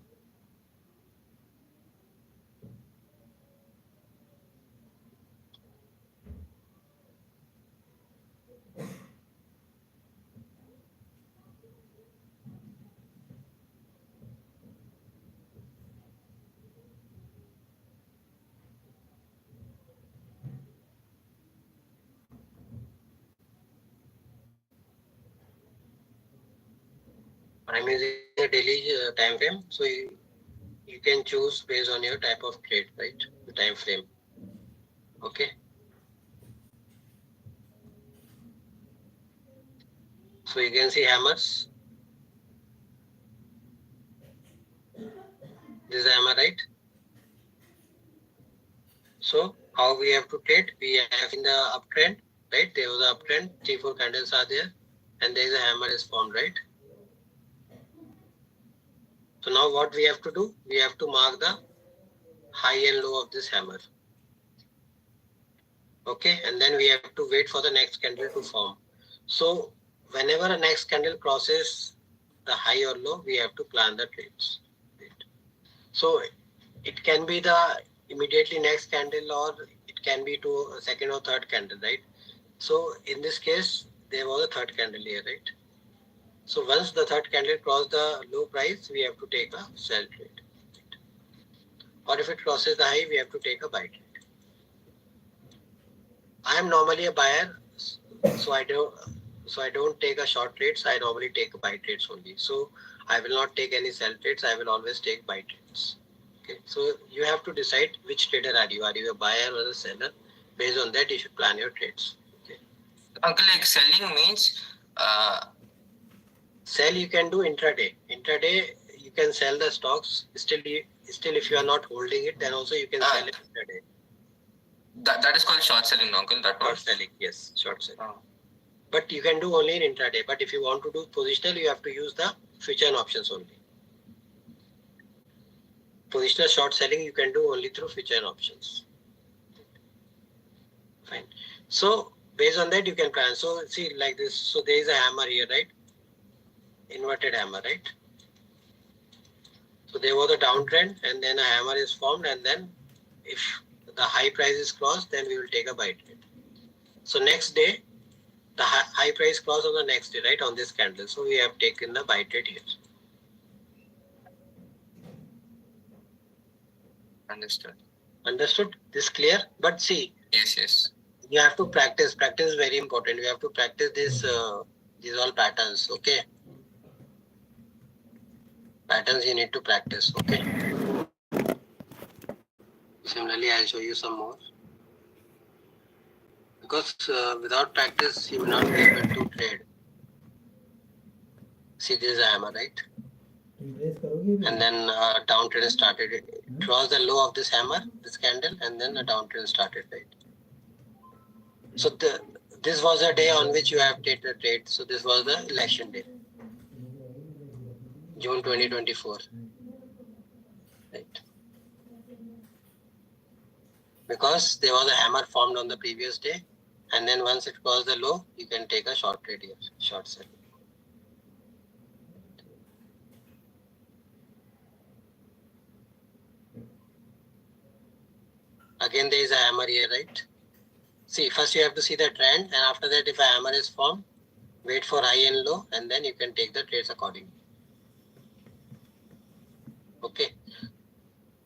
I'm using a daily time frame, so you can choose based on your type of trade, right? The time frame. Okay. So you can see hammers. This is a hammer, right? So how we have to trade? We have in the uptrend, right? There was an uptrend, 3-4 candles are there, and there is a hammer is formed, right? So now what we have to do? We have to mark the high and low of this hammer. Okay, and then we have to wait for the next candle to form. So whenever a next candle crosses the high or low, we have to plan the trades. Right? So it can be the immediately next candle, or it can be to a second or third candle, right? So in this case, there was a third candle here, right? So once the third candle crossed the low price, we have to take a sell trade. Or if it crosses the high, we have to take a buy trade. I am normally a buyer, so I don't take a short trades. I normally take buy trades only. So I will not take any sell trades. I will always take buy trades. Okay. So you have to decide which trader are you. Are you a buyer or a seller? Based on that, you should plan your trades. Okay. Uncle, like selling means Sell you can do intraday. Intraday you can sell the stocks. Still if you are not holding it, then also you can sell it intraday. that is called short selling, uncle. That Short was selling, yes, short selling. But you can do only in intraday. But if you want to do positional, you have to use the future and options only. Positional short selling you can do only through future and options. Fine. So based on that you can plan. So see like this. So there is a hammer here, right? Inverted hammer, right? So there was a downtrend and then a hammer is formed, and then if the high price is crossed, then we will take a buy trade. So next day, the high price crossed on the next day, right? On this candle. So we have taken the buy trade here. understood. Understood? This clear? But see, Yes. you have to practice. Practice is very important. You have to practice these all patterns. Okay. Patterns you need to practice. Okay. Similarly, I'll show you some more. Because without practice, you will not be able to trade. See, this is a hammer, right? And then downtrend started. It crossed the low of this hammer, this candle, and then the downtrend started, right? So this was a day on which you have taken the trade. So this was the election day, June 2024, right? Because there was a hammer formed on the previous day, and then once it crossed the low, you can take a short trade here, short sell. Again, there is a hammer here, right? See, first you have to see the trend, and after that, if a hammer is formed, wait for high and low, and then you can take the trades accordingly. Okay.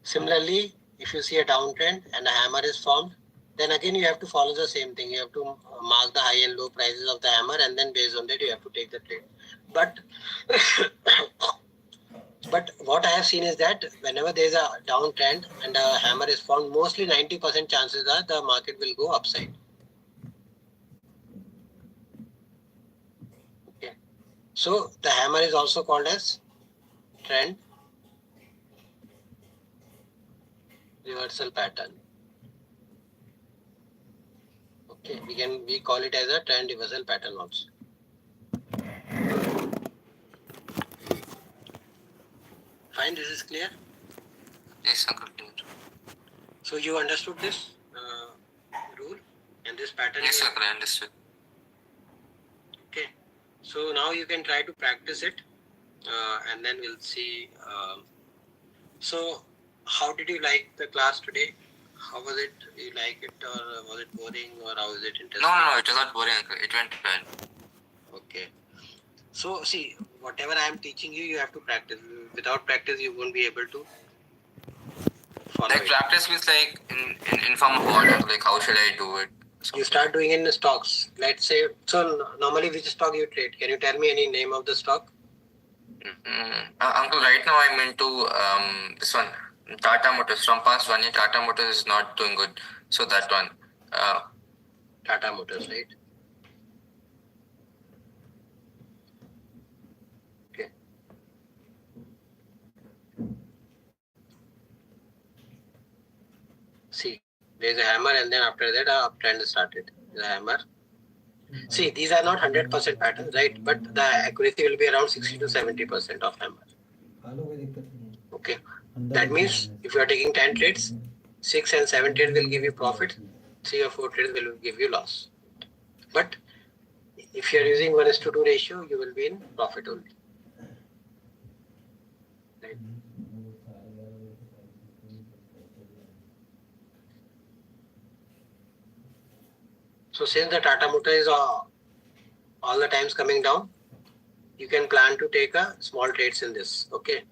Similarly, if you see a downtrend and a hammer is formed, then again you have to follow the same thing. You have to mark the high and low prices of the hammer, and then based on that you have to take the trade. But but what I have seen is that whenever there is a downtrend and a hammer is formed, mostly 90% chances are the market will go upside. Okay. So the hammer is also called as trend reversal pattern. Okay, we call it as a trend reversal pattern also. Fine, this is clear. Yes, uncle. So you understood this rule and this pattern? Yes, uncle. I understood. Okay. So now you can try to practice it, and then we'll see. So how did you like the class today? How was it? You like it, or was it boring, or how is it interesting? No, it was not boring, uncle. It went well. Okay. So see, whatever I am teaching you, you have to practice. Without practice, you won't be able to follow Like it. practice means like in form of what? Like how should I do it? You start doing in the stocks. Let's say, so normally which stock you trade? Can you tell me any name of the stock? Uncle, right now I'm into this one, Tata Motors. From past 1 year, Tata Motors is not doing good. So that one. Tata Motors, right? Okay. See, there's a hammer, and then after that, a uptrend started. The hammer. See, these are not 100% patterns, right? But the accuracy will be around 60 to 70% of hammer. Okay. That means if you are taking 10 trades, 6 and 7 trades will give you profit, 3 or 4 trades will give you loss. But if you are using 1:2 ratio, you will be in profit only. Right? So since the Tata Motor is all the times coming down, you can plan to take a small trades in this. Okay.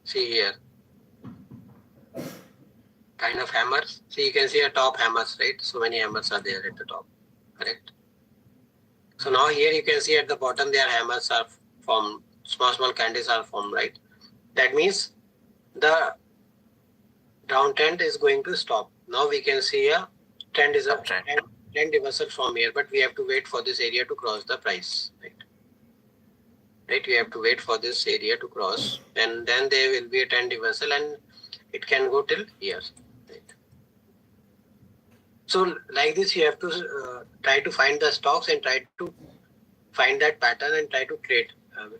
See here. Kind of hammers. See, you can see a top hammers, right? So many hammers are there at the top. Correct. So now here you can see at the bottom their hammers are formed. Small candles are formed, right? That means the downtrend is going to stop. Now we can see a trend is a Uptrend. trend reversal from here, but we have to wait for this area to cross the price, right? Right, we have to wait for this area to cross, and then there will be a trend reversal, and it can go till here. Right? So like this, you have to try to find the stocks and try to find that pattern and try to trade.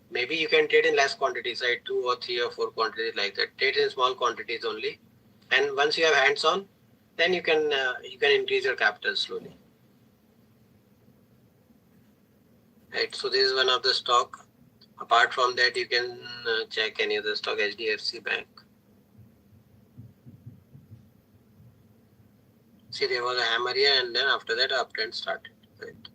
Maybe you can trade in less quantities, right? 2 or 3 or 4 quantities like that. Trade in small quantities only, and once you have hands on, then you can increase your capital slowly. Right. So this is one of the stock. Apart from that, you can check any other stock, HDFC Bank. See, there was a hammer here, and then after that, uptrend started. Right.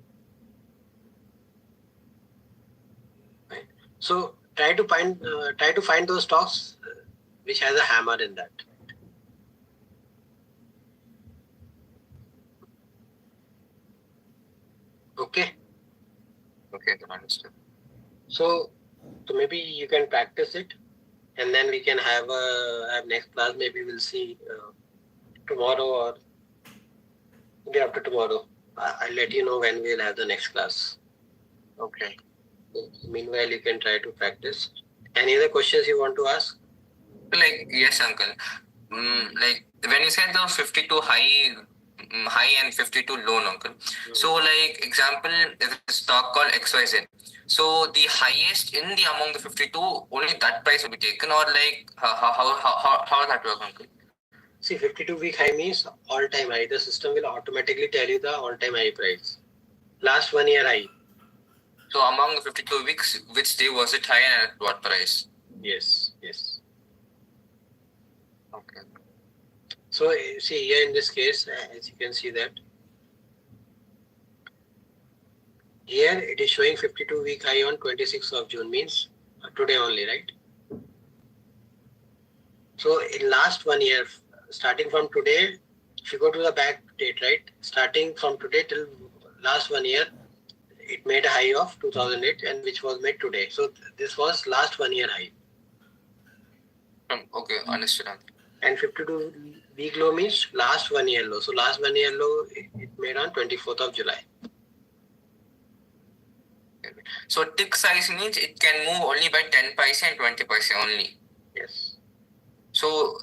Right. So try to find those stocks which has a hammer in that. Okay. Okay, understood. So maybe you can practice it, and then we can have next class. Maybe we'll see tomorrow or day after tomorrow. I'll let you know when we'll have the next class. Okay. Meanwhile, you can try to practice. Any other questions you want to ask? Like, yes, uncle. Like when you said the 52 high and 52 low, uncle. So like example, there's a stock called XYZ. So the highest in the among the 52, only that price will be taken, or like how that work, uncle? See, 52-week high means all-time high. The system will automatically tell you the all-time high price. Last 1 year high. So among the 52 weeks, which day was it high and at what price? Yes. Okay. So see here in this case, as you can see that here it is showing 52-week high on 26th of June, means today only, right? So in last 1 year, starting from today, if you go to the back date, right? Starting from today till last 1 year, it made a high of 2008, and which was made today. So this was last 1 year high. Okay, understood. And 52-week low means last 1 year low. So last 1 year low, it made on 24th of July. So tick size means it can move only by 10 paise and 20 paise only. Yes. So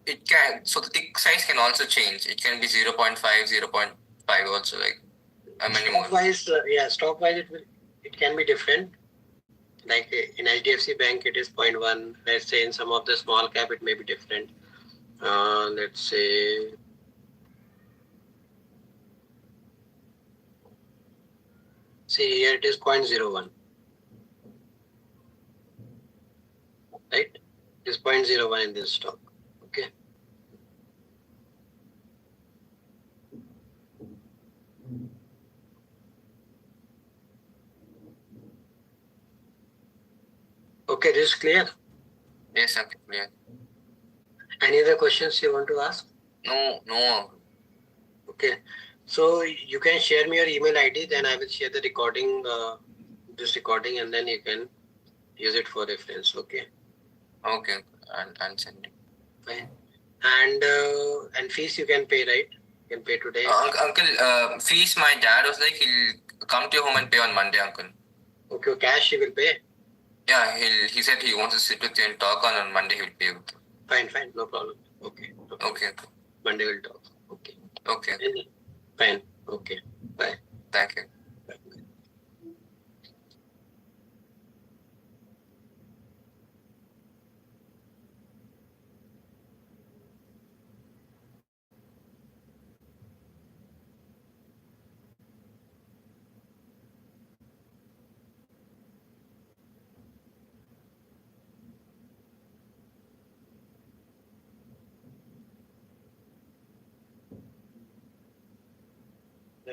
it can. So the tick size can also change. It can be 0.5, 0.5 also, like Stock wise, it can be different. Like in HDFC Bank, it is 0.1. Let's say in some of the small cap, it may be different. Let's say here it is 0.01. Right? It is 0.01 in this stock. Okay. Okay, this is clear? Yes, okay, clear. Any other questions you want to ask? No. Okay. So you can share me your email ID, then I will share the recording, this recording, and then you can use it for reference. Okay. Okay, and send it. Fine. And fees you can pay, right? You can pay today. Uncle, fees, my dad was like he'll come to your home and pay on Monday, uncle. Okay, cash you will pay. Yeah, he said he wants to sit with you and talk on Monday. He'll pay with you. Fine, no problem. Okay. Okay. Monday we'll talk. Okay. Okay. Fine. Okay. Bye. Thank you.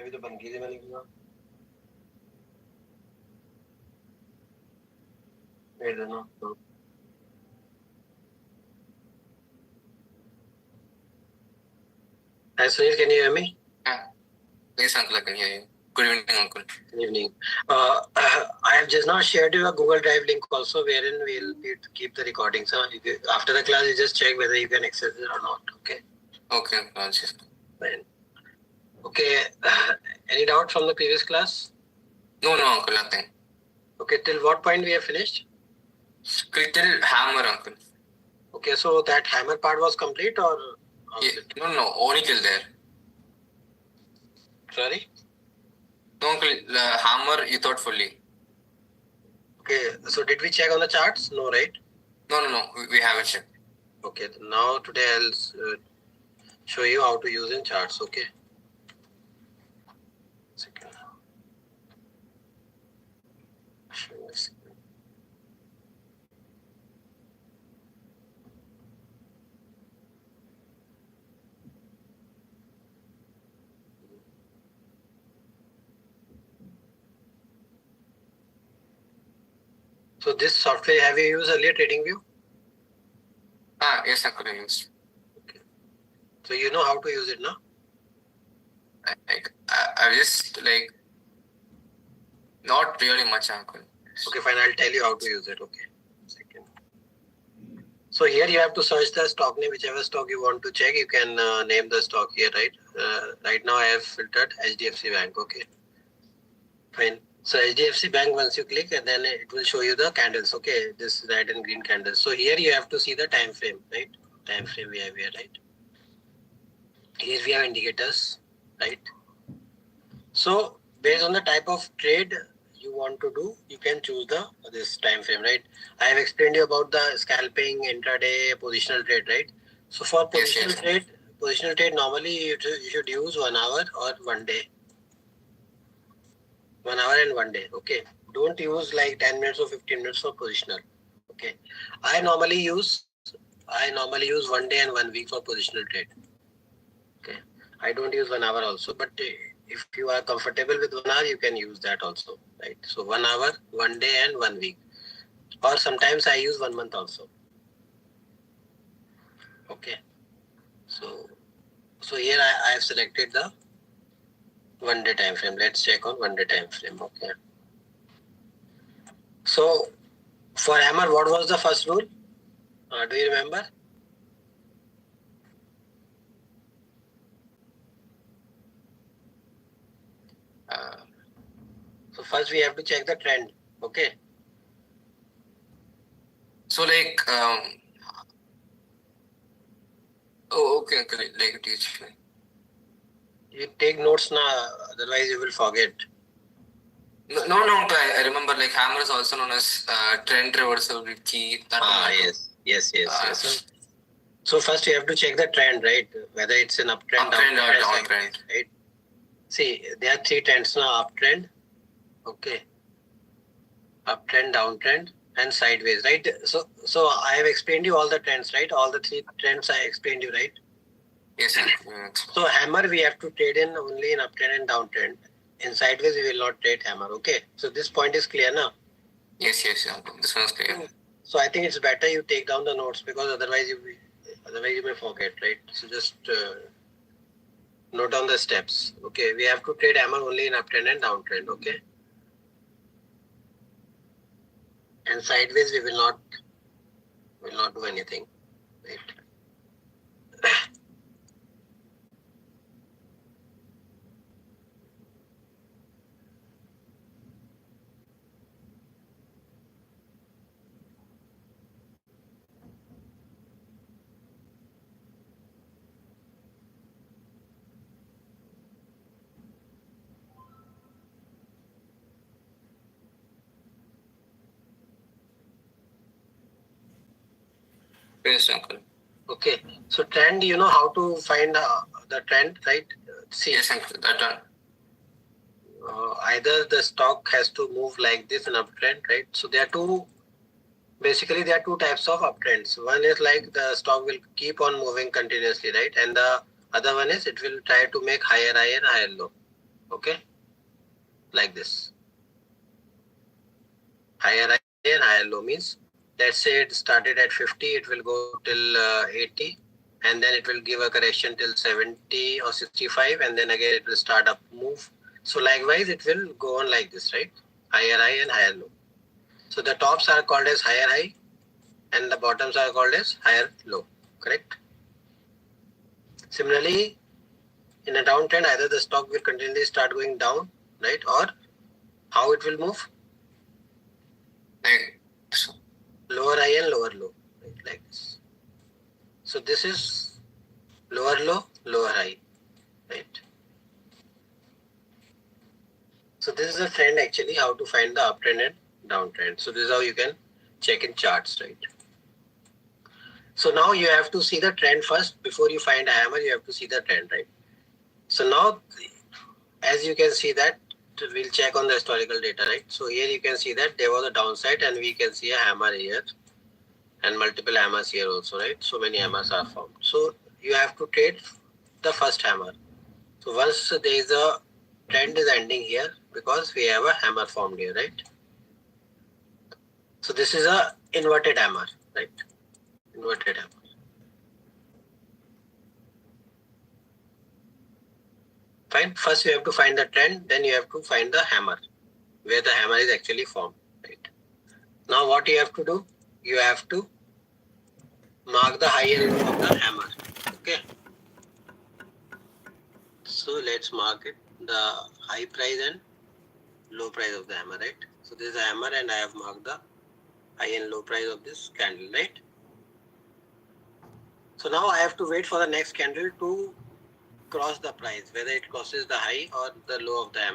अभी तो बंद कीजिए मैंने किया wait no no Hi Sunil, can you hear me? Yeah. Yes, uncle, I can hear you. Good evening, uncle. Good evening. I have just now shared you a Google Drive link also wherein we'll keep the recordings. After the class, you just check whether you can access it or not. Okay. Okay, uncle, I'll check. Fine. Okay. Any doubt from the previous class? No, uncle, nothing. Okay. Till what point we have finished? Till hammer, uncle. Okay. So that hammer part was complete or? Yeah, no, only till there. Sorry. No, uncle, hammer you thought fully. Okay. So did we check on the charts? No, right? No, we haven't checked. Okay. Now today I'll show you how to use in charts. Okay. Second. So this software have you used earlier, TradingView? Yes, uncle, I used. Okay. So you know how to use it now? I just not really much, uncle. Okay, fine. I'll tell you how to use it. Okay. Second. So here you have to search the stock name, whichever stock you want to check. You can name the stock here, right? Right now I have filtered HDFC Bank. Okay. Fine. So HDFC Bank, once you click, and then it will show you the candles. Okay, this red and green candles. So here you have to see the time frame, right? Time frame we have here, right? Here we have indicators, right? So based on the type of trade you want to do, you can choose this time frame, right? I have explained you about the scalping, intraday, positional trade, right? So for positional trade normally you should use 1 hour or 1 day. 1 hour and 1 day. Okay. Don't use like 10 minutes or 15 minutes for positional. Okay. I normally use 1 day and 1 week for positional trade. Okay. I don't use 1 hour also, but if you are comfortable with 1 hour, you can use that also, right? So 1 hour, 1 day and 1 week. Or sometimes I use 1 month also. Okay. So here I have selected the 1 day time frame. Let's check on 1 day time frame. Okay. So for hammer, what was the first rule? Do you remember? So first we have to check the trend. Okay. So okay, uncle, teach me. You take notes now, otherwise you will forget. No, uncle, I remember hammer is also known as trend reversal with key. Yes. So first you have to check the trend, right? Whether it's an uptrend, downtrend, or downtrend, right? See, there are 3 trends now: uptrend, okay, uptrend, downtrend, and sideways, right? So I have explained you all the trends, right? All the 3 trends I explained you, right? Yes, sir. So hammer we have to trade in only in uptrend and downtrend. In sideways we will not trade hammer. Okay. So this point is clear now. Yes, uncle. This one is clear. So I think it's better you take down the notes because otherwise you may forget, right? So just note down the steps. Okay. We have to trade hammer only in uptrend and downtrend. Okay. And sideways we will not do anything. Right. Yes, uncle. Okay. So trend, you know how to find the trend, right? See. Yes, uncle. That done. Either the stock has to move like this in uptrend, right? So there are two types of uptrends. One is like the stock will keep on moving continuously, right? And the other one is it will try to make higher high and higher low. Okay, like this. Higher high and higher low means, let's say it started at 50, it will go till 80, and then it will give a correction till 70 or 65, and then again it will start up move. So likewise, it will go on like this, right? Higher high and higher low. So the tops are called as higher high, and the bottoms are called as higher low. Correct? Similarly, in a downtrend, either the stock will continually start going down, right? Or how it will move? Like so. Lower high and lower low, right? Like this. So this is lower low, lower high, right? So this is a trend actually, how to find the uptrend and downtrend. So this is how you can check in charts, right? So now you have to see the trend first. Before you find a hammer, you have to see the trend, right? So now, as you can see that, we'll check on the historical data, right? So here you can see that there was a downside and we can see a hammer here and multiple hammers here also, right? So many hammers are formed. So you have to trade the first hammer. So once there is a trend is ending here because we have a hammer formed here, right? So this is a inverted hammer, right? Inverted hammer. Fine. First you have to find the trend, then you have to find the hammer, where the hammer is actually formed, right? Now what you have to do? You have to mark the high and low of the hammer. Okay. So let's mark it, the high price and low price of the hammer, right? So this is a hammer and I have marked the high and low price of this candle, right? So now I have to wait for the next candle to cross the price, whether it crosses the high or the low of the hammer.